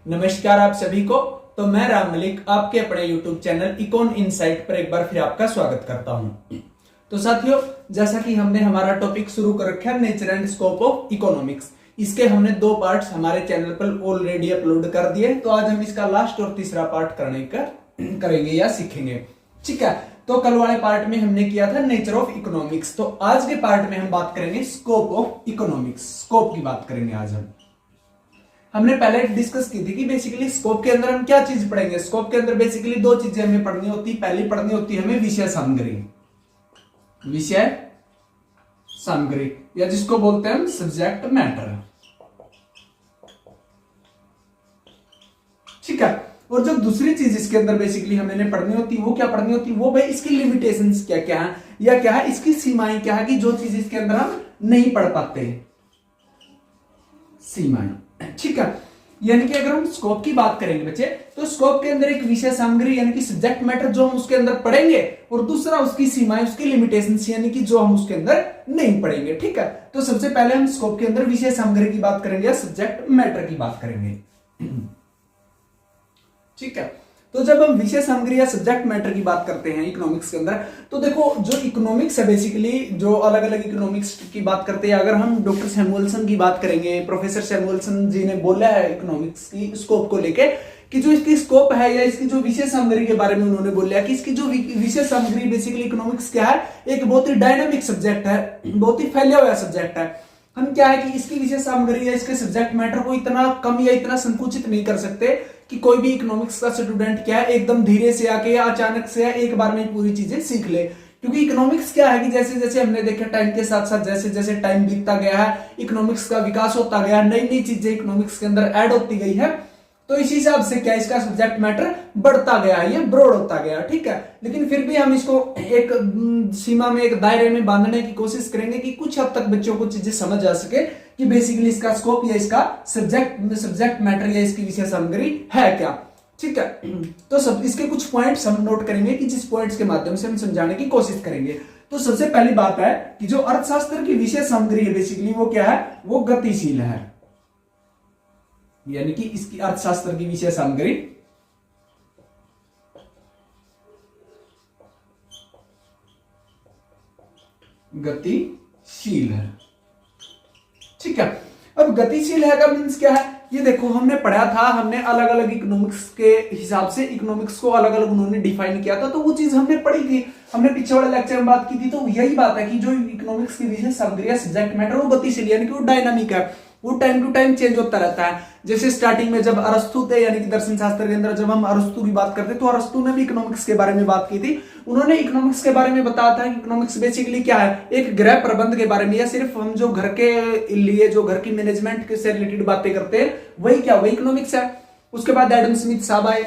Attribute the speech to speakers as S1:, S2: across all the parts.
S1: नमस्कार आप सभी को। तो मैं राम मलिक आपके अपने YouTube चैनल इकोन इनसाइट पर एक बार फिर आपका स्वागत करता हूं। तो साथियों, जैसा कि हमने हमारा टॉपिक शुरू कर रखा है nature and scope of economics, इसके हमने 2 पार्ट्स हमारे चैनल पर ऑलरेडी अपलोड कर दिए। तो आज हम इसका लास्ट और तीसरा पार्ट करेंगे या सीखेंगे। ठीक है, तो कल वाले पार्ट में हमने किया था नेचर ऑफ इकोनॉमिक्स। तो आज के पार्ट में हम बात करेंगे स्कोप ऑफ इकोनॉमिक्स। स्कोप की बात करेंगे आज हमने पहले डिस्कस की थी कि बेसिकली स्कोप के अंदर हम क्या चीज पढ़ेंगे। स्कोप के अंदर बेसिकली 2 चीजें हमें पढ़नी होती है। पहली पढ़नी होती है हमें विषय सामग्री, या जिसको बोलते हैं हम सब्जेक्ट मैटर। ठीक है, और जो दूसरी चीज इसके अंदर बेसिकली हमें पढ़नी होती है वो क्या पढ़नी होती है, वो भाई इसकी लिमिटेशंस क्या क्या है या क्या है, इसकी सीमाएं क्या है, कि जो चीज इसके अंदर हम नहीं पढ़ पाते, सीमाएं। ठीक है, यानी कि अगर हम स्कोप की बात करेंगे बच्चे, तो स्कोप के अंदर एक विषय सामग्री यानी कि सब्जेक्ट मैटर जो हम उसके अंदर पढ़ेंगे, और दूसरा उसकी सीमाएं, उसकी लिमिटेशंस यानी कि जो हम उसके अंदर नहीं पढ़ेंगे। ठीक है, तो सबसे पहले हम स्कोप के अंदर विषय सामग्री की बात करेंगे या सब्जेक्ट मैटर की बात करेंगे। ठीक है, तो जब हम विषय सामग्री या सब्जेक्ट मैटर की बात करते हैं इकोनॉमिक्स के अंदर, तो देखो जो इकोनॉमिक्स है बेसिकली जो अलग अलग इकोनॉमिक्स की बात करते हैं। अगर हम डॉक्टर सैमुअल्सन की बात करेंगे, प्रोफेसर सैमुअल्सन जी ने बोला है इकोनॉमिक्स की स्कोप को लेके कि जो इसकी स्कोप है या इसकी जो विषय सामग्री के बारे में उन्होंने बोला कि इसकी जो विषय सामग्री बेसिकली इकोनॉमिक्स क्या है, एक बहुत ही डायनामिक सब्जेक्ट है, बहुत ही फैला हुआ सब्जेक्ट है। हम क्या है कि इसकी विषय सामग्री या इसके सब्जेक्ट मैटर को इतना कम या इतना संकुचित नहीं कर सकते कि कोई भी इकोनॉमिक्स का स्टूडेंट क्या है एकदम धीरे से आके या अचानक से एक बार में पूरी चीजें सीख ले। क्योंकि इकोनॉमिक्स क्या है कि जैसे जैसे हमने देखा टाइम के साथ साथ जैसे जैसे टाइम बीतता गया है, इकोनॉमिक्स का विकास होता गया, नई नई चीजें इकोनॉमिक्स के अंदर ऐड होती गई है, तो इसी हिसाब से क्या इसका सब्जेक्ट मैटर बढ़ता गया है, ये ब्रॉड होता गया। ठीक है, लेकिन फिर भी हम इसको एक सीमा में, एक दायरे में बांधने की कोशिश करेंगे कि कुछ हद तक बच्चों को चीजें समझ आ सके कि बेसिकली इसका स्कोप या इसका सब्जेक्ट मैटर या इसकी विषय सामग्री है क्या। ठीक है, तो सब इसके कुछ पॉइंट्स हम नोट करेंगे कि जिस पॉइंट्स के माध्यम से हम समझाने की कोशिश करेंगे। तो सबसे पहली बात है कि जो अर्थशास्त्र की विषय सामग्री है बेसिकली वो क्या है, वो गतिशील है। यानी कि इसकी अर्थशास्त्र की विषय सामग्री गतिशील है। ठीक है, अब गतिशील है का मीन्स क्या है, ये देखो हमने पढ़ा था, हमने अलग अलग इकोनॉमिक्स के हिसाब से इकोनॉमिक्स को अलग अलग उन्होंने डिफाइन किया था, तो वो चीज हमने पढ़ी थी, हमने पीछे वाले लेक्चर में बात की थी। तो यही बात है कि जो इकोनॉमिक्स की विषय सामग्री या सब्जेक्ट मैटर वो गतिशील यानी कि वो डायनामिक है, वो टाइम टू टाइम चेंज होता रहता है। जैसे स्टार्टिंग में जब अरस्तु थे यानी कि दर्शन शास्त्र के अंदर जब हम अरस्तु की बात करते तो अरस्तु ने भी इकोनॉमिक्स के बारे में बात की थी। उन्होंने इकोनॉमिक्स के बारे में बताया था कि इकोनॉमिक्स बेसिकली क्या है, एक गृह प्रबंध के बारे में, या सिर्फ हम जो घर के लिए जो घर की मैनेजमेंट से रिलेटेड बातें करते हैं वही क्या, वही इकोनॉमिक्स है। उसके बाद एडम स्मिथ साहब आए।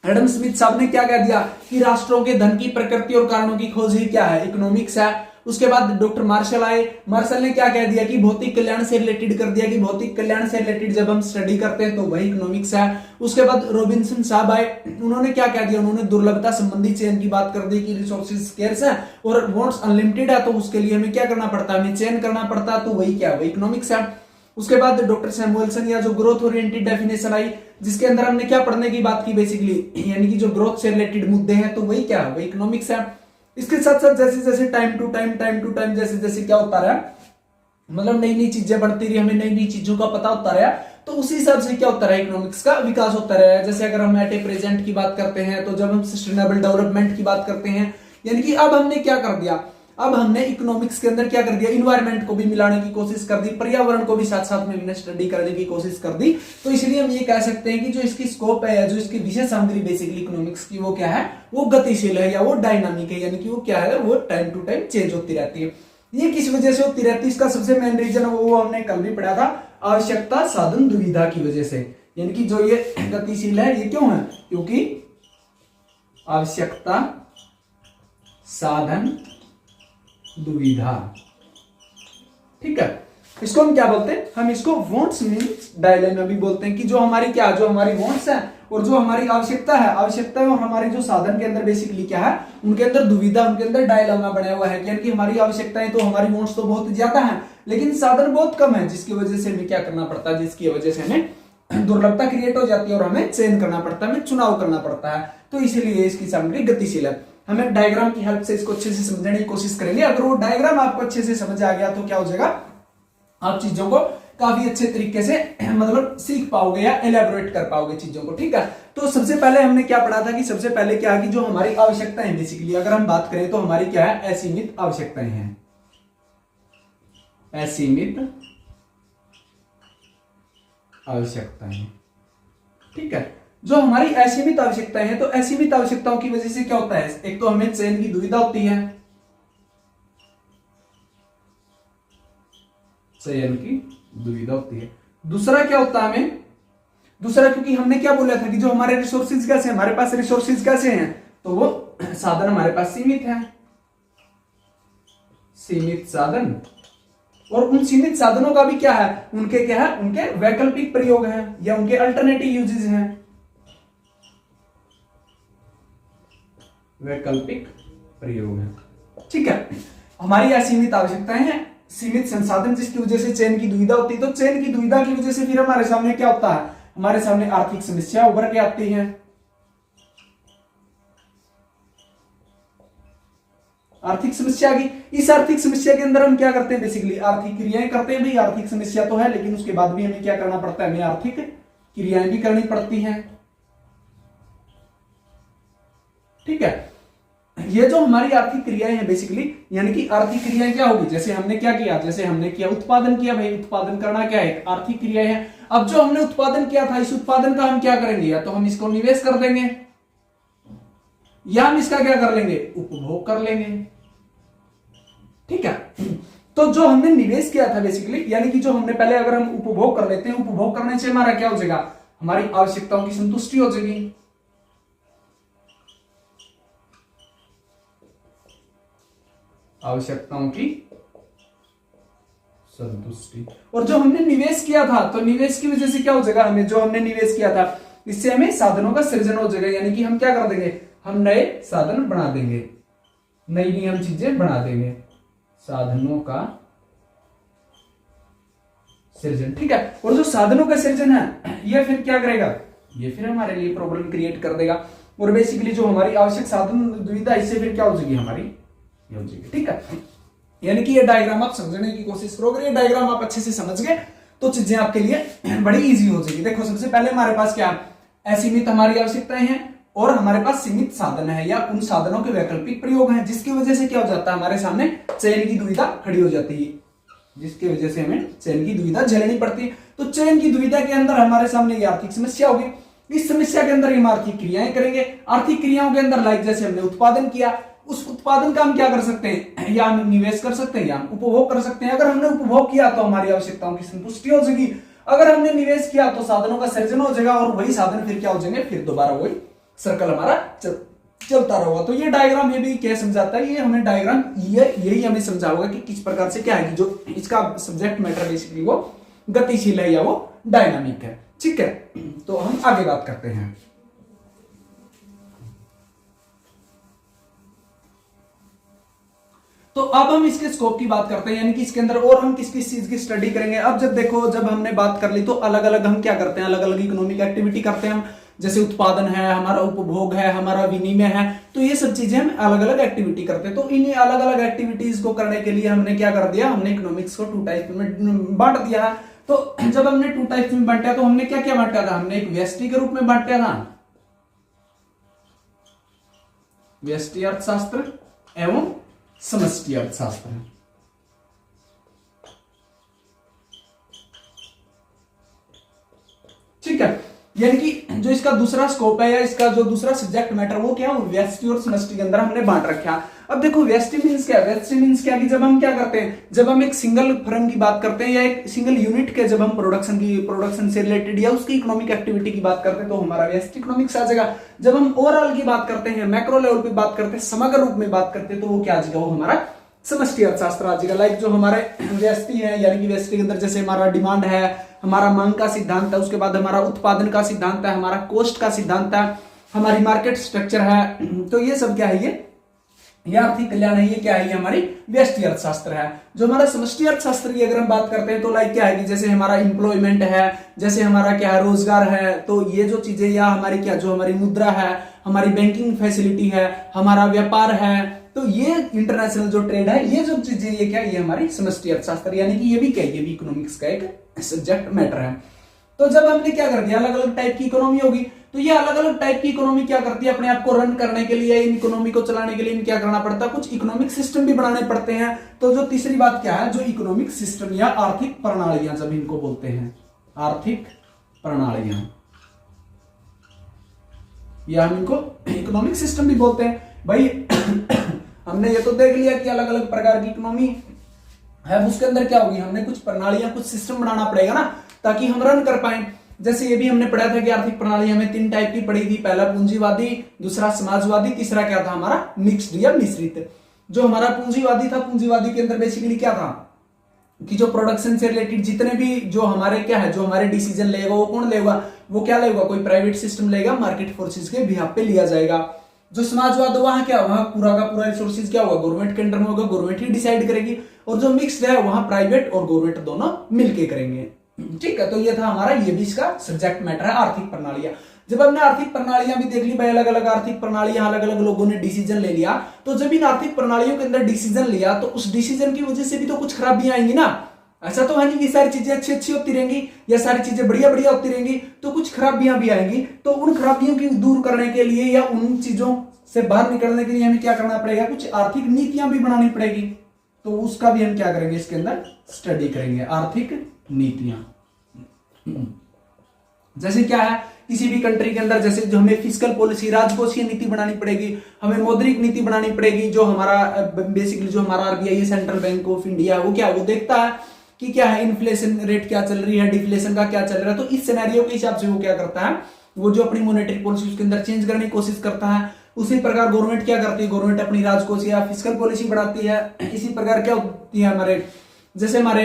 S1: एडम स्मिथ साहब ने क्या कह दिया कि राष्ट्रों के धन की प्रकृति और कारणों की खोज ही क्या है, इकोनॉमिक्स है। उसके बाद डॉक्टर मार्शल आए। मार्शल ने क्या कह दिया कि भौतिक कल्याण से रिलेटेड कर दिया कि भौतिक कल्याण से रिलेटेड जब हम स्टडी करते हैं तो वही इकोनॉमिक्स है। उसके बाद रॉबिन्सन साहब आए। उन्होंने क्या कह दिया, उन्होंने दुर्लभता संबंधी चयन की बात कर दी कि रिसोर्सेज स्केर्स है और वांट्स अनलिमिटेड है, तो उसके लिए हमें क्या करना पड़ता है, हमें चयन करना पड़ता है, तो वही क्या, वही इकोनॉमिक्स है। उसके बाद डॉक्टर सैमुअल्सन या जो ग्रोथ ओरिएंटेड डेफिनेशन आई, जिसके अंदर हमने क्या पढ़ने की बात की बेसिकली, यानी कि जो ग्रोथ से रिलेटेड मुद्दे हैं, तो वही क्या, वही इकोनॉमिक्स है। इसके साथ साथ जैसे जैसे टाइम टू टाइम जैसे जैसे क्या होता रहा, मतलब नई नई चीजें बढ़ती रही, हमें नई नई चीजों का पता होता रहा, तो उसी हिसाब से क्या होता रहा, इकोनॉमिक्स का विकास होता रहा है। जैसे अगर हम एट ए प्रेजेंट की बात करते हैं, तो जब हम सस्टेनेबल डेवलपमेंट की बात करते हैं, यानी कि अब हमने क्या कर दिया, अब हमने इकोनॉमिक्स के अंदर क्या कर दिया, इन्वायरमेंट को भी मिलाने की कोशिश कर दी, पर्यावरण को भी साथ साथ में हमने स्टडी करने की कोशिश कर दी। तो इसलिए हम ये कह सकते हैं कि जो इसकी स्कोप है या जो इसकी विषय सामग्री बेसिकली इकोनॉमिक्स की वो क्या है, वो गतिशील है या वो डायनामिक है, यानी कि वो क्या है, वो टाइम टू टाइम चेंज होती रहती है। ये किस वजह से होती रहती है, इसका सबसे मेन रीजन वो हमने कल भी पढ़ा था, आवश्यकता साधन दुविधा की वजह से। यानी कि जो ये गतिशील है ये क्यों है, क्योंकि आवश्यकता साधन दुविधा। ठीक है, इसको हम क्या बोलते हैं, हम इसको वांट्स मींस डायलेमा भी बोलते हैं कि जो हमारी क्या, जो हमारी वांट्स है और जो हमारी आवश्यकता है, आवश्यकता और हमारी जो साधन के अंदर बेसिकली क्या है, उनके अंदर दुविधा, उनके अंदर डायलेमा बना हुआ है। यानी कि हमारी आवश्यकताएं तो, हमारी वांट्स तो बहुत ज्यादा है, लेकिन साधन बहुत कम है, जिसकी वजह से हमें क्या करना पड़ता है, जिसकी वजह से हमें दुर्लभता क्रिएट हो जाती है और हमें चयन करना पड़ता है, हमें चुनाव करना पड़ता है। तो इसीलिए इसकी सामग्री गतिशील है। हमें डायग्राम की हेल्प से इसको अच्छे से समझने की कोशिश करेंगे। अगर वो डायग्राम आपको अच्छे से समझ आ गया तो क्या हो जाएगा, आप चीजों को काफी अच्छे तरीके से मतलब सीख पाओगे या एलैबोरेट कर पाओगे चीजों को, ठीक है। तो सबसे पहले हमने क्या पढ़ा था कि सबसे पहले क्या है कि जो हमारी आवश्यकताएं बेसिकली अगर हम बात करें तो हमारी क्या है, असीमित आवश्यकताएं हैं, असीमित आवश्यकताएं, ठीक है। जो हमारी असीमित आवश्यकताएं हैं, तो असीमित आवश्यकताओं की वजह से क्या होता है, एक तो हमें चयन की दुविधा होती है, चयन की दुविधा होती है। दूसरा क्या होता है हमें, दूसरा क्योंकि हमने क्या बोला था कि जो हमारे रिसोर्सेज कैसे हैं, हमारे पास रिसोर्सेज कैसे हैं, तो वो साधन हमारे पास सीमित है, सीमित साधन। और उन सीमित साधनों का भी क्या है, उनके क्या है, उनके वैकल्पिक प्रयोग है या उनके अल्टरनेटिव यूजेस हैं, वैकल्पिक प्रयोग है, ठीक है। हमारी असीमित आवश्यकताएं हैं, सीमित संसाधन जिसकी वजह से चयन की दुविधा होती है। तो चयन की दुविधा की वजह से फिर हमारे सामने क्या होता है, हमारे सामने आर्थिक समस्या उभर के आती है, आर्थिक समस्या की। इस आर्थिक समस्या के अंदर हम क्या करते हैं, बेसिकली आर्थिक क्रियाएं करते हैं। भाई आर्थिक समस्या तो है, लेकिन उसके बाद भी हमें क्या करना पड़ता है, हमें आर्थिक क्रियाएं भी करनी पड़ती हैं, ठीक है। ये जो हमारी आर्थिक क्रियाएं हैं बेसिकली, यानी कि आर्थिक क्रियाएं क्या होगी, जैसे हमने क्या किया, जैसे हमने किया उत्पादन किया, भाई उत्पादन करना क्या है, आर्थिक क्रियाएं है। अब जो हमने उत्पादन किया था, इस उत्पादन का हम क्या करेंगे, या तो हम इसको निवेश कर देंगे या हम इसका क्या कर लेंगे, उपभोग कर लेंगे, ठीक है। तो जो हमने निवेश किया था बेसिकली, यानी कि जो हमने पहले अगर हम उपभोग कर लेते हैं, उपभोग करने से हमारा क्या हो जाएगा, हमारी आवश्यकताओं की संतुष्टि हो जाएगी, आवश्यकताओं की संतुष्टि। और जो हमने निवेश किया था, तो निवेश की वजह से क्या हो जाएगा, हमें जो हमने निवेश किया था इससे हमें साधनों का सृजन हो जाएगा, यानी कि हम क्या कर देंगे, हम नए साधन बना देंगे, नई नई हम चीजें बना देंगे, साधनों का सृजन, ठीक है। और जो साधनों का सृजन है ये फिर क्या करेगा, ये फिर हमारे लिए प्रॉब्लम क्रिएट कर देगा। और बेसिकली जो हमारी आवश्यक साधन दुविधा, इससे फिर क्या हो जाएगी, हमारी ये हो जाएगी, ठीक है। यानी कि ये डायग्राम आप समझने की कोशिश करो। अगर ये डायग्राम आप अच्छे से समझ गए तो चीजें आपके लिए बड़ी इजी हो जाएगी। देखो सबसे पहले हमारे पास क्या, असीमित हमारी आवश्यकताएं हैं और हमारे पास सीमित साधन है या उन साधनों के वैकल्पिक प्रयोग हैं, जिसकी वजह से क्या हो जाता है, हमारे सामने चयन की दुविधा खड़ी हो जाती है, जिसकी वजह से हमें चयन की दुविधा झेलनी पड़ती है। तो चयन की दुविधा के अंदर हमारे सामने ये आर्थिक समस्या होगी। इस समस्या के अंदर हम आर्थिक क्रियाएं करेंगे। आर्थिक क्रियाओं के अंदर लाइक जैसे हमने उत्पादन किया, उस उत्पादन का हम क्या कर सकते हैं, या हम निवेश कर सकते हैं या हम उपभोग कर सकते हैं। अगर हमने उपभोग किया तो हमारी आवश्यकताओं की संतुष्टि हो जाएगी, अगर हमने निवेश किया तो साधनों का सृजन हो जाएगा और वही साधन फिर क्या हो जाएंगे, फिर दोबारा वही सर्कल हमारा चलता रहेगा। तो ये डायग्राम ये भी क्या समझाता है, ये हमें डायग्राम यही हमें समझाओगा कि किस प्रकार से क्या है कि जो इसका सब्जेक्ट मैटर बेसिकली वो गतिशील है या वो डायनामिक है, ठीक है। तो हम आगे बात करते हैं। तो अब हम इसके स्कोप की बात करते हैं, यानी कि इसके अंदर और हम किस किस चीज की स्टडी करेंगे। अब जब देखो, जब हमने बात कर ली तो अलग अलग हम क्या करते हैं, अलग अलग इकोनॉमिक एक्टिविटी करते हैं हम, जैसे उत्पादन है, हमारा उपभोग है, हमारा विनिमय है, तो ये सब चीजें हम अलग अलग एक्टिविटी करते हैं। तो इन्हीं अलग अलग एक्टिविटीज को करने के लिए हमने क्या कर दिया, हमने इकोनॉमिक्स को 2 टाइप में बांट दिया है। तो जब हमने 2 टाइप में बांटा तो हमने क्या क्या बांटा था, हमने एक व्यष्टि के रूप में बांटा था, व्यष्टि अर्थशास्त्र एवं समष्टि अर्थशास्त्र, ठीक है। यानी कि जो इसका दूसरा स्कोप है या इसका जो दूसरा सब्जेक्ट मैटर वो क्या है, व्यष्टि और समष्टि के अंदर हमने बांट रखा। अब देखो व्यष्टि मींस क्या, व्यष्टि मींस क्या कि जब हम क्या करते हैं, जब हम एक सिंगल फर्म की बात करते हैं या एक सिंगल यूनिट के जब हम प्रोडक्शन से रिलेटेड या उसकी इकोनॉमिक एक्टिविटी की बात करते हैं तो हमारा व्यष्टि इकोनॉमिक्स आ जाएगा। जब हम ओवरऑल की बात करते हैं, मैक्रो लेवल पे बात करते हैं, समग्र रूप में बात करते हैं, तो वो क्या आ जाएगा, वो हमारा समष्टि अर्थशास्त्र आ जाएगा। लाइक जो हमारे व्यष्टि है, यानी कि व्यष्टि के अंदर जैसे हमारा डिमांड है, हमारा मांग का सिद्धांत है, उसके बाद हमारा उत्पादन का सिद्धांत है, हमारा कॉस्ट का सिद्धांत है, हमारी मार्केट स्ट्रक्चर है, तो ये सब क्या है, ये ये आर्थिक कल्याण है, ये क्या है, ये हमारी व्यष्टि अर्थशास्त्र है। जो हमारा समष्टि अर्थशास्त्र की अगर हम बात करते हैं तो लाइक क्या है कि जैसे हमारा इंप्लॉयमेंट है, जैसे हमारा क्या है रोजगार है, तो ये जो चीजें, या हमारी क्या जो हमारी मुद्रा है, हमारी बैंकिंग फैसिलिटी है, हमारा व्यापार है, तो ये इंटरनेशनल जो ट्रेड है, ये जो चीजें, ये क्या, ये हमारी समष्टि अर्थशास्त्र, यानी कि ये भी क्या, ये भी इकोनॉमिक्स का एक सब्जेक्ट मैटर है। तो जब हमने क्या कर दिया, अलग अलग टाइप की इकोनॉमी होगी, तो ये अलग अलग टाइप की इकोनॉमी क्या करती है, अपने आप को रन करने के लिए, इन इकोनॉमी को चलाने के लिए इन क्या करना पड़ता है, कुछ इकोनॉमिक सिस्टम भी बनाने पड़ते हैं। तो जो तीसरी बात क्या है, जो इकोनॉमिक सिस्टम या आर्थिक प्रणालियां जब इनको बोलते हैं, आर्थिक प्रणालियां, या हम इनको इकोनॉमिक सिस्टम भी बोलते हैं। भाई हमने ये तो देख लिया कि अलग अलग प्रकार की इकोनॉमी है, उसके अंदर क्या होगी, हमने कुछ प्रणालियां, कुछ सिस्टम बनाना पड़ेगा ना, ताकि हम रन कर पाए। जैसे ये भी हमने पढ़ा था कि आर्थिक प्रणाली हमें 3 टाइप की पढ़ी थी, पहला पूंजीवादी, दूसरा समाजवादी, तीसरा क्या था हमारा मिक्स्ड या मिश्रित। जो हमारा पूंजीवादी था, पूंजीवादी के अंदर बेसिकली क्या था कि जो प्रोडक्शन से रिलेटेड जितने भी जो हमारे क्या है, जो हमारे डिसीजन लेगा वो कौन लेगा, वो क्या लेगा, कोई प्राइवेट सिस्टम लेगा, मार्केट फोर्सेस के बिहाफ पे लिया जाएगा। जो समाजवाद वहां क्या, वहां पूरा का पूरा रिसोर्सेज क्या होगा, गवर्नमेंट के अंडर में होगा, गवर्नमेंट ही डिसाइड करेगी। और जो मिक्स्ड है वहां प्राइवेट और गवर्नमेंट दोनों मिलके करेंगे। ठीक है, तो ये था हमारा, ये भी इसका सब्जेक्ट मैटर है, आर्थिक प्रणालियां। जब हमने आर्थिक प्रणालियां भी देख ली भाई, अलग अलग आर्थिक प्रणालियां, अलग अलग लोगों ने डिसीजन ले लिया, तो जब इन आर्थिक प्रणालियों के अंदर डिसीजन लिया तो उस डिसीजन की वजह से भी तो कुछ खराबियां आएंगी ना। ऐसा तो है नहीं कि सारी चीजें अच्छी अच्छी होती रहेंगी या सारी चीजें बढ़िया बढ़िया होती रहेंगी, तो कुछ खराबियां भी आएंगी। तो उन खराबियों की दूर करने के लिए या उन चीजों से बाहर निकलने के लिए हमें क्या करना पड़ेगा, कुछ आर्थिक नीतियां भी बनानी पड़ेगी। तो उसका भी हम क्या करेंगे, इसके अंदर स्टडी करेंगे, आर्थिक नीतियां। जैसे क्या है, किसी भी कंट्री के अंदर जैसे जो हमें फिस्कल पॉलिसी, राजकोषीय नीति बनानी पड़ेगी, हमें मौद्रिक नीति बनानी पड़ेगी। जो हमारा बेसिकली जो हमारा RBI, central bank of India, वो क्या, वो देखता है कि क्या है, इन्फ्लेशन रेट क्या चल रही है, डिफ्लेशन का क्या चल रहा है। तो इस सिनेरियो के हिसाब से वो क्या करता है, वो जो अपनी मॉनेटरी पॉलिसी उसके अंदर चेंज करने की कोशिश करता है। उसी प्रकार गवर्नमेंट क्या करती है, गवर्नमेंट अपनी राजकोषीय या फिस्कल पॉलिसी बनाती है। इसी प्रकार क्या होती है हमारे, जैसे हमारे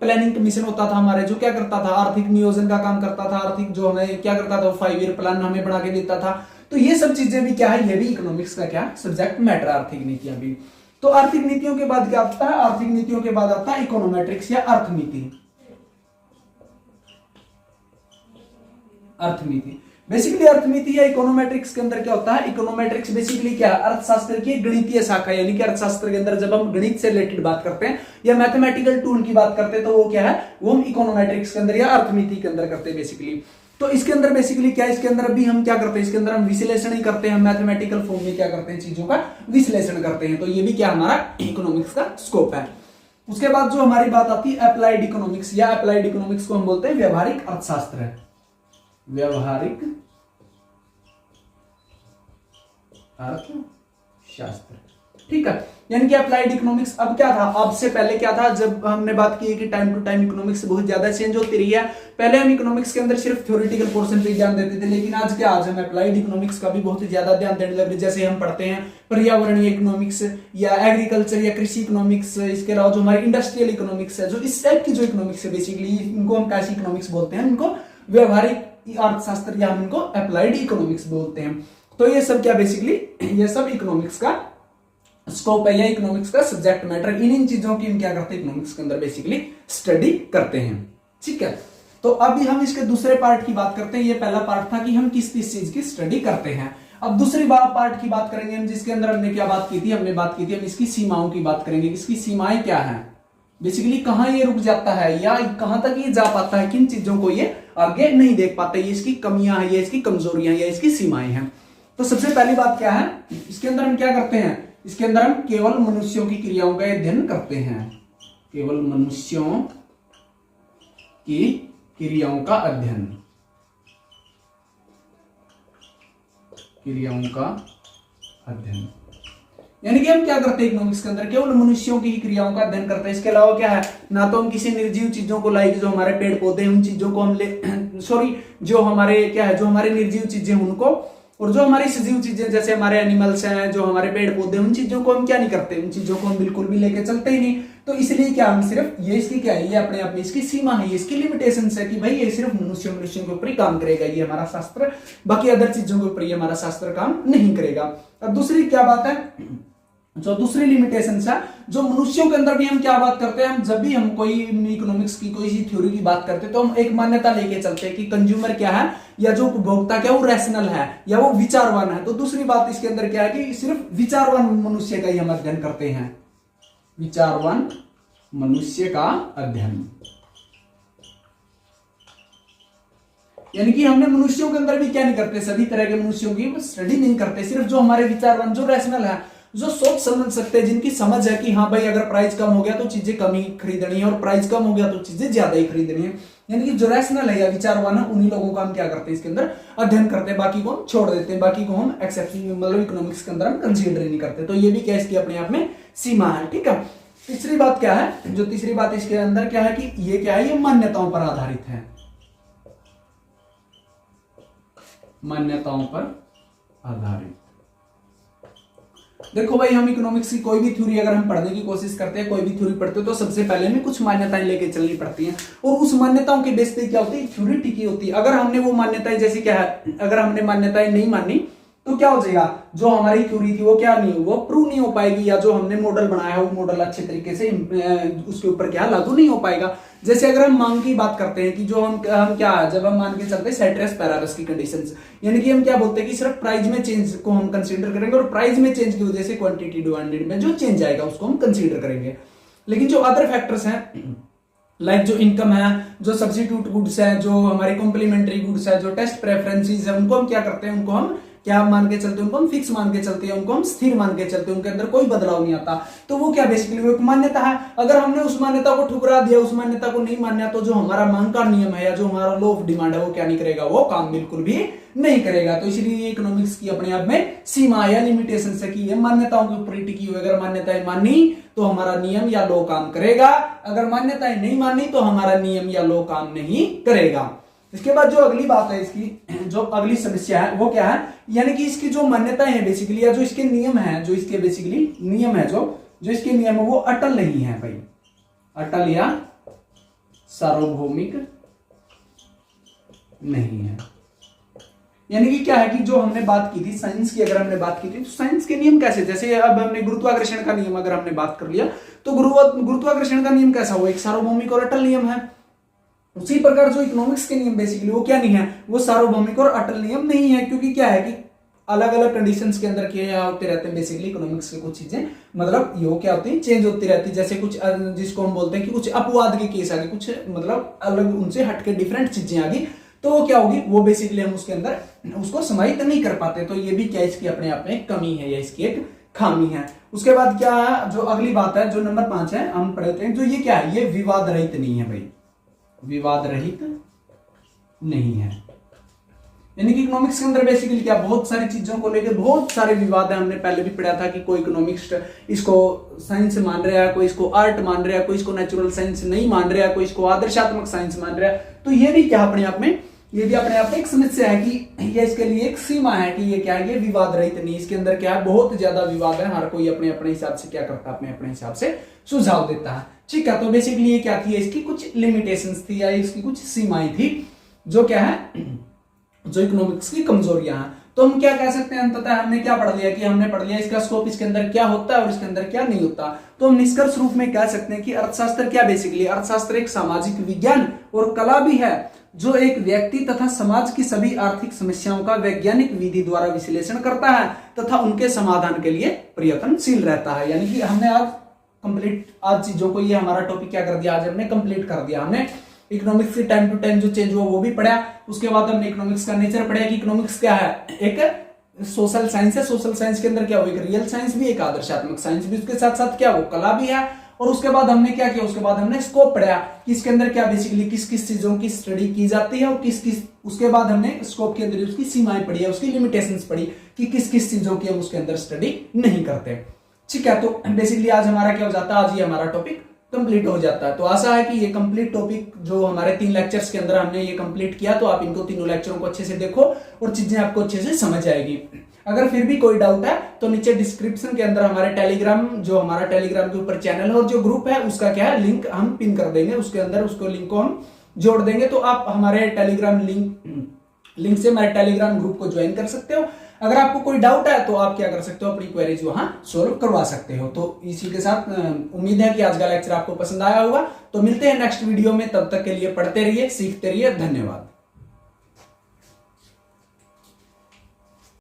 S1: प्लानिंग कमीशन होता था हमारे, जो क्या करता था, आर्थिक नियोजन का काम करता था, आर्थिक जो हमें क्या करता था, 5 ईयर प्लान हमें बना के देता था। तो ये सब चीजें भी क्या है, ये भी इकोनॉमिक्स का क्या सब्जेक्ट मैटर, आर्थिक नीतियां भी। तो आर्थिक नीतियों के बाद क्या आता है, आर्थिक नीतियों के बाद आता है इकोनोमेट्रिक्स या अर्थनीति। अर्थनीति बेसिकली, अर्थनीति या इकोनोमेट्रिक्स के अंदर क्या होता है, इकोनोमेट्रिक्स बेसिकली क्या है, अर्थशास्त्र की गणितीय शाखा, यानी कि अर्थशास्त्र के अंदर जब हम गणित से रिलेटेड बात करते हैं या मैथमेटिकल टूल की बात करते हैं, तो वो क्या है, वो हम इकोनोमेट्रिक्स के अंदर या अर्थनीति के अंदर करते हैं बेसिकली। तो इसके अंदर बेसिकली क्या है, इसके अंदर भी हम क्या करते हैं, इसके अंदर हम विश्लेषण ही करते हैं, मैथमेटिकल फॉर्म में क्या करते हैं, चीजों का विश्लेषण करते हैं। तो ये भी क्या हमारा इकोनॉमिक्स का स्कोप है। उसके बाद जो हमारी बात आती है अप्लाइड इकोनॉमिक्स, या अप्लाइड इकोनॉमिक्स को हम बोलते हैं व्यवहारिक अर्थशास्त्र है, व्यवहारिक अर्थशास्त्र। ठीक है, यानी कि अप्लाइड इकोनॉमिक्स। अब क्या था, अब से पहले क्या था, जब हमने बात की कि टाइम टू टाइम इकोनॉमिक्स बहुत ज्यादा चेंज होती रही है। पहले हम इकोनॉमिक्स के अंदर सिर्फ थ्योरेटिकल पोर्शन पे ध्यान देते थे, लेकिन आज क्या, आज हम अप्लाइड इकोनॉमिक्स का भी बहुत ज्यादा ध्यान देने लगे। जैसे हम पढ़ते हैं पर्यावरणीय इकोनॉमिक्स या एग्रीकल्चर या कृषि इकोनॉमिक्स, इसके अलावा जो हमारी इंडस्ट्रियल इकोनॉमिक्स है, जो इस टाइप की जो इकोनॉमिक्स है बेसिकली, इनको हम कैसी इकोनॉमिक्स बोलते हैं, इनको व्यवहारिक अर्थशास्त्र या हम इनको अप्लाइड इकोनॉमिक्स बोलते हैं। तो ये सब क्या बेसिकली, ये सब इकोनॉमिक्स का स्कोप है या इकोनॉमिक्स का सब्जेक्ट मैटर। इन चीजों की हम क्या करते हैं, इकोनॉमिक्स के अंदर बेसिकली स्टडी करते हैं। ठीक है, तो अभी हम इसके दूसरे पार्ट की बात करते हैं। ये पहला पार्ट था कि हम किस किस चीज की स्टडी करते हैं। अब दूसरी पार्ट की बात करेंगे हम, जिसके अंदर हमने क्या बात की थी, हमने बात की थी हम इसकी सीमाओं की बात करेंगे। इसकी सीमाएं क्या है, बेसिकली कहां ये रुक जाता है या कहां तक ये जा पाता है, किन चीजों को ये आगे नहीं देख पाता, ये इसकी कमियां हैं, ये इसकी कमजोरियां या इसकी सीमाएं हैं। तो सबसे पहली बात क्या है, इसके अंदर हम क्या करते हैं, इसके अंदर हम केवल मनुष्यों की क्रियाओं का अध्ययन करते हैं, केवल मनुष्यों की क्रियाओं का अध्ययन, क्रियाओं का अध्ययन। यानी कि हम क्या करते हैं इकोनॉमिक्स के अंदर, केवल मनुष्यों की क्रियाओं का अध्ययन करते हैं। इसके अलावा क्या है, ना तो हम किसी निर्जीव चीजों को, लाइक जो हमारे पेड़ पौधे हैं उन चीजों को हम सॉरी जो हमारे क्या है, जो हमारे निर्जीव चीजें उनको, और जो हमारी सजीव चीजें जैसे हमारे एनिमल्स हैं, जो हमारे पेड़ पौधे, उन चीजों को हम क्या नहीं करते, उन चीजों को हम बिल्कुल भी लेके चलते ही नहीं। तो इसलिए क्या, हम सिर्फ ये इसकी क्या है, ये अपने आप में इसकी सीमा है, ये इसकी लिमिटेशन है कि भाई ये सिर्फ मनुष्यों के ऊपर ही काम करेगा ये हमारा शास्त्र, बाकी अदर चीजों के ऊपर ये हमारा शास्त्र काम नहीं करेगा। अब दूसरी क्या बात है, जो दूसरी लिमिटेशन है, जो मनुष्यों के अंदर भी हम क्या बात करते हैं, हम जब भी हम कोई इकोनॉमिक्स की कोई सी थ्योरी की बात करते हैं तो हम एक मान्यता लेके चलते हैं कि कंज्यूमर क्या है या जो उपभोक्ता क्या वो रैशनल है या वो विचारवान है। तो दूसरी बात इसके अंदर क्या है कि सिर्फ विचारवान मनुष्य का ही हम अध्ययन करते हैं, विचारवान मनुष्य का अध्ययन, यानी कि हमने मनुष्यों के अंदर भी क्या नहीं करते, सभी तरह के मनुष्यों की स्टडी नहीं करते, सिर्फ जो हमारे विचारवान, जो रैशनल है, जो सोच समझ सकते हैं, जिनकी समझ है कि हाँ भाई अगर प्राइस कम हो गया तो चीजें कम ही खरीदनी है और प्राइस कम हो गया तो चीजें ज्यादा ही खरीदनी है, यानी कि जो रैशनल है या विचारवान है उन्हीं लोगों का हम क्या करते हैं इसके अंदर अध्ययन करते हैं, बाकी को हम छोड़ देते हैं, बाकी को हम एक्सेप्शन मतलब इकोनॉमिक्स के अंदर हम कंसीडर ही नहीं करते। तो ये भी क्या इसकी अपने आप में सीमा है। ठीक है, तीसरी बात क्या है, जो तीसरी बात इसके अंदर क्या है कि ये क्या है, ये मान्यताओं पर आधारित है, मान्यताओं पर आधारित। देखो भाई हम इकोनॉमिक्स की कोई भी थ्योरी अगर हम पढ़ने की कोशिश करते हैं, कोई भी थ्योरी पढ़ते हैं तो सबसे पहले हमें कुछ मान्यताएं लेके चलनी पड़ती हैं और उस मान्यताओं के बेस पे क्या होती है, थ्योरी टिकी होती है। अगर हमने वो मान्यताएं जैसे क्या है, अगर हमने मान्यताएं नहीं मानी तो क्या हो जाएगा, जो हमारी थ्योरी थी वो क्या नहीं, वो प्रूव नहीं हो पाएगी, या जो हमने मॉडल बनाया है वो मॉडल अच्छे तरीके से उसके ऊपर क्या लागू नहीं हो पाएगा। जैसे अगर हम मांग की बात करते हैं कि जो हम क्या, जब हम मान के चलते हैं सेट्रेस पैराबस की कंडीशंस, यानी कि हम क्या बोलते हैं कि सिर्फ प्राइस में चेंज को हम कंसीडर करेंगे और प्राइस में चेंज की वजह से क्वांटिटी डिमांडेड में जो चेंज आएगा उसको हम कंसीडर करेंगे। लेकिन जो अदर फैक्टर्स हैं लाइक जो इनकम है, जो सब्स्टिट्यूट गुड्स है, जो हमारे कॉम्प्लीमेंट्री गुड्स है, जो टेस्ट प्रेफरेंसेस है, उनको हम क्या करते हैं, उनको हम क्या मान के चलते हैं, उनको हम फिक्स मान के चलते हैं, उनको हम स्थिर मान के चलते हैं, उनके अंदर कोई बदलाव नहीं आता। तो वो क्या बेसिकली वो एक मान्यता है। अगर हमने उस मान्यता को ठुकरा दिया, उस मान्यता को नहीं माना, तो जो हमारा मांग का नियम है या जो हमारा लॉ ऑफ डिमांड है वो क्या नहीं करेगा, वो काम बिल्कुल भी नहीं करेगा। तो इसलिए इकोनॉमिक्स की अपने आप में सीमा या लिमिटेशन है कि ये मान्यताओं के ऊपर टिकी हुई, अगर मान्यताएं मानी तो हमारा नियम या लॉ काम करेगा, अगर मान्यताएं नहीं मानी तो हमारा नियम या लॉ काम नहीं करेगा। इसके बाद जो अगली बात है, इसकी जो अगली समस्या है वो क्या है, यानी कि इसकी जो मान्यताएं है बेसिकली या जो इसके नियम है, जो इसके बेसिकली नियम है, जो इसके नियम है वो अटल नहीं है भाई, अटल या सार्वभौमिक नहीं है। यानी कि क्या है कि जो हमने बात की थी साइंस की, अगर हमने बात की थी तो साइंस के नियम कैसे, जैसे अब हमने गुरुत्वाकर्षण का नियम अगर हमने बात कर लिया तो गुरुत्वाकर्षण का नियम कैसा, वो एक सार्वभौमिक और अटल नियम है। उसी प्रकार जो इकोनॉमिक्स के नियम बेसिकली वो क्या नहीं है, वो सार्वभौमिक और अटल नियम नहीं है, क्योंकि क्या है कि अलग अलग कंडीशंस के अंदर किए होते रहते हैं बेसिकली इकोनॉमिक्स के कुछ चीजें, मतलब ये क्या होती है, चेंज होती रहती है। जैसे कुछ जिसको हम बोलते हैं कि कुछ अपवाद के केस आ गए, कुछ मतलब अलग उनसे हटके डिफरेंट चीजें आ गई, तो वो क्या होगी, वो बेसिकली हम उसके अंदर उसको समाहित नहीं कर पाते। तो ये भी क्या इसकी अपने आप में कमी है या इसकी एक खामी है। उसके बाद क्या है, जो अगली बात है, जो नंबर 5 है, हम पढ़ते हैं, जो ये क्या है, ये विवाद रहित नहीं है भाई, विवाद रहित नहीं है। यानी कि इकोनॉमिक्स के अंदर बेसिकली क्या, बहुत सारी चीजों को लेकर बहुत सारे विवाद है। हमने पहले भी पढ़ा था कि कोई इकोनॉमिक्स इसको साइंस मान रहा है, कोई इसको आर्ट मान रहा है, कोई इसको नेचुरल साइंस नहीं मान रहा है, कोई इसको आदर्शात्मक साइंस मान रहा है। तो ये भी क्या अपने आप में, ये भी अपने आप में एक समस्या है कि ये इसके लिए एक सीमा है कि ये क्या है, ये विवाद रहित नहीं, इसके अंदर क्या है, बहुत ज्यादा विवाद है, हर कोई अपने अपने हिसाब से क्या करता है, अपने अपने हिसाब से सुझाव देता है। ठीक है, तो बेसिकली ये क्या थी, इसकी कुछ लिमिटेशंस थी या इसकी कुछ सीमाएं थी, जो क्या है, जो इकोनॉमिक्स की कमजोरियां हैं। तो हम क्या कह सकते हैं, अंततः हमने क्या पढ़ लिया कि हमने पढ़ लिया इसका स्कोप, इसके अंदर क्या होता है और इसके अंदर क्या नहीं होता। तो हम निष्कर्ष रूप में कह सकते हैं कि अर्थशास्त्र क्या, बेसिकली अर्थशास्त्र एक सामाजिक विज्ञान और कला भी है, जो एक व्यक्ति तथा समाज की सभी आर्थिक समस्याओं का वैज्ञानिक विधि द्वारा विश्लेषण करता है तथा उनके समाधान के लिए प्रयत्नशील रहता है। यानी कि हमने आज कंप्लीट, आज चीजों को, ये हमारा टॉपिक क्या कर दिया, आज हमने कंप्लीट कर दिया। हमने इकोनॉमिक्स के टाइम टू टाइम जो चेंज हुआ वो भी पढ़ा, उसके बाद हमने इकोनॉमिक्स का नेचर पढ़ा कि इकोनॉमिक्स क्या है, एक सोशल साइंस है, सोशल साइंस के अंदर क्या हो, एक रियल साइंस भी, एक आदर्शात्मक साइंस भी, उसके साथ साथ क्या वो कला भी है। और उसके बाद हमने क्या किया, उसके बाद हमने स्कोप पढ़ा कि इसके अंदर क्या बेसिकली किस किस चीजों की स्टडी की जाती है और किस किस, उसके बाद हमने स्कोप के अंदर उसकी सीमाएं पढ़ी है, उसकी लिमिटेशंस पढ़ी कि किस किस चीजों की हम उसके अंदर स्टडी नहीं करते। ठीक है, तो बेसिकली आज हमारा क्या हो जाता है, आज ये हमारा टॉपिक कंप्लीट हो जाता है। तो आशा है कि ये कंप्लीट टॉपिक जो हमारे 3 लेक्चर्स के अंदर हमने ये कंप्लीट किया, तो आप इनको तीनों लेक्चरों को अच्छे से देखो और चीजें आपको अच्छे से समझ आएगी। अगर फिर भी कोई डाउट है तो नीचे डिस्क्रिप्शन के अंदर हमारे टेलीग्राम, जो हमारा टेलीग्राम के ऊपर चैनल है और जो ग्रुप है उसका क्या है, लिंक हम पिन कर देंगे, उसके अंदर उसको लिंक को हम जोड़ देंगे, तो आप हमारे टेलीग्राम लिंक से हमारे टेलीग्राम ग्रुप को ज्वाइन कर सकते हो। अगर आपको कोई डाउट है तो आप क्या कर सकते हो, अपनी क्वेरीज वहां सोल्व करवा सकते हो। तो इसी के साथ उम्मीद है कि आज का लेक्चर आपको पसंद आया होगा। तो मिलते हैं नेक्स्ट वीडियो में, तब तक के लिए पढ़ते रहिए, सीखते रहिए। धन्यवाद।